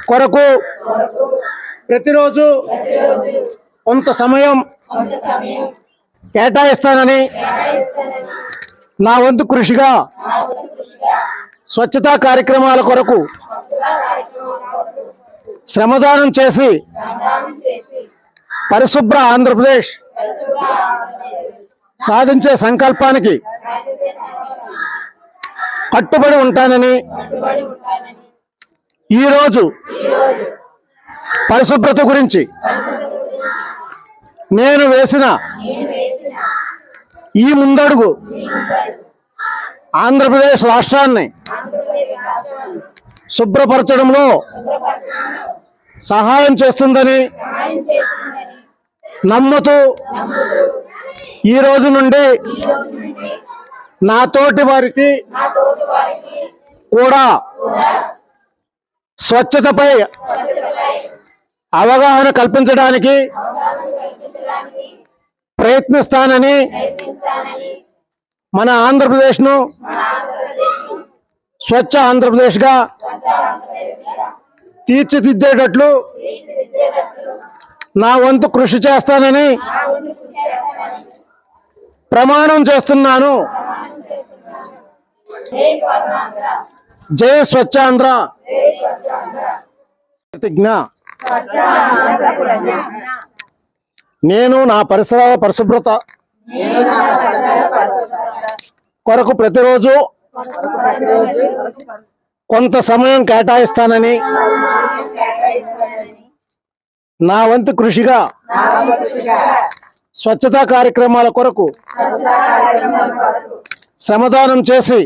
కొరకు ప్రతిరోజు కొంత సమయం కేటాయిస్తానని నా వంతు కృషిగా స్వచ్ఛతా కార్యక్రమాల కొరకు శ్రమదానం చేసి పరిశుభ్ర ఆంధ్రప్రదేశ్ సాధించే సంకల్పానికి కట్టుబడి ఉంటానని ఈరోజు పరిశుభ్రత గురించి నేను వేసిన ఈ ముందడుగు ఆంధ్రప్రదేశ్ రాష్ట్రాన్ని శుభ్రపరచడంలో సహాయం చేస్తుందని నమ్ముతూ ఈ రోజు నుండి నా తోటి వారికి కూడా స్వచ్ఛతపై అవగాహన కల్పించడానికి ప్రయత్నిస్తానని మన ఆంధ్రప్రదేశ్ను స్వచ్ఛ ఆంధ్రప్రదేశ్గా తీర్చిదిద్దేటట్లు నా వంతు కృషి చేస్తానని ప్రమాణం చేస్తున్నాను. జై స్వచ్ఛాంధ్ర. ప్రతిజ్ఞ. నేను నా పరిసరాల పరిశుభ్రత కొరకు ప్రతిరోజు కొంత సమయం కేటాయిస్తానని నా వంతు కృషిగా స్వచ్ఛతా కార్యక్రమాల కొరకు శ్రమదానం చేసి